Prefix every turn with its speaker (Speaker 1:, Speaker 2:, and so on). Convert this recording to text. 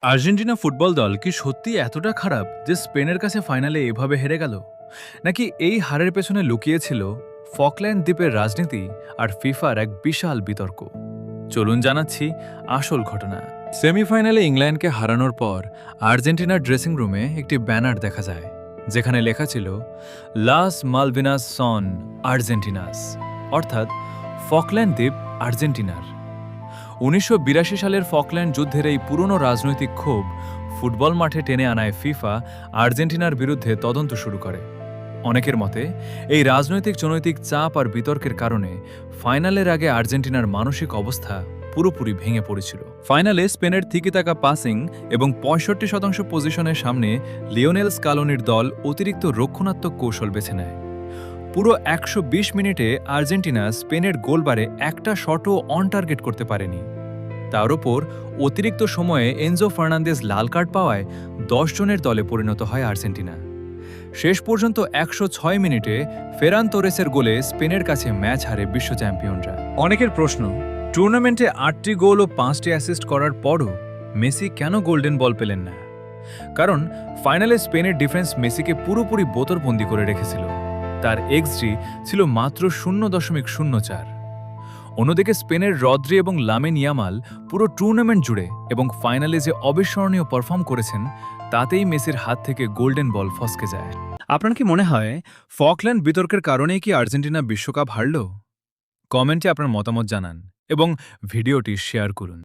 Speaker 1: Argentina football দল কি সত্যি এতটা খারাপ যে স্পেনের কাছে ফাইনালে এভাবে হেরে গেল? নাকি এই হারের পেছনে লুকিয়েছিল ফকল্যান্ড দ্বীপের রাজনীতি আর ফিফার এক বিশাল বিতর্ক? চলুন জানাচ্ছি আসল ঘটনা। সেমিফাইনালে ইংল্যান্ডকে হারানোর পর আর্জেন্টিনার ড্রেসিং রুমে একটি ব্যানার দেখা যায়, যেখানে লেখা ছিল লাস মালভিনাস সন আর্জেন্টিনাস, অর্থাৎ ফকল্যান্ড দ্বীপ আর্জেন্টিনার। ১৯৮২ সালের ফকল্যান্ড যুদ্ধের এই পুরনো রাজনৈতিক ক্ষোভ ফুটবল মাঠে টেনে আনায় ফিফা আর্জেন্টিনার বিরুদ্ধে তদন্ত শুরু করে। অনেকের মতে এই রাজনৈতিক জনৈতিক চাপ আর বিতর্কের কারণে ফাইনালের আগে আর্জেন্টিনার মানসিক অবস্থা পুরোপুরি ভেঙে পড়েছিল। ফাইনালে স্পেনের থিকিতাকা পাসিং এবং ৬৫% পজিশনের সামনে লিওনেল স্কালোনির দল অতিরিক্ত রক্ষণাত্মক কৌশল বেছে নেয়। পুরো ১২০ মিনিটে আর্জেন্টিনা স্পেনের গোলবারে একটা শটও অন টার্গেট করতে পারেনি। তার ওপর অতিরিক্ত সময়ে এনজো ফার্নান্দেজ লাল কার্ড পাওয়ায় ১০ জনের দলে পরিণত হয় আর্জেন্টিনা। শেষ পর্যন্ত ১০৬ মিনিটে ফেরান তোরেসের গোলে স্পেনের কাছে ম্যাচ হারে বিশ্ব চ্যাম্পিয়নরা। অনেকের প্রশ্ন, টুর্নামেন্টে ৮টি গোল ও ৫টি অ্যাসিস্ট করার পরও মেসি কেন গোল্ডেন বল পেলেন না? কারণ ফাইনালে স্পেনের ডিফেন্স মেসিকে পুরোপুরি বোতরবন্দি করে রেখেছিল। তার এক্সজি ছিল মাত্র ০.০৪। অন্যদিকে স্পেনের রদ্রি এবং লামিন ইয়ামাল পুরো টুর্নামেন্ট জুড়ে এবং ফাইনালে যে অবিস্মরণীয় পারফর্ম করেছেন, তাতেই মেসির হাত থেকে গোল্ডেন বল ফসকে যায়। আপনার কি মনে হয় ফকল্যান্ড বিতর্কের কারণেই কি আর্জেন্টিনা বিশ্বকাপ হারল? কমেন্টে আপনার মতামত জানান এবং ভিডিওটি শেয়ার করুন।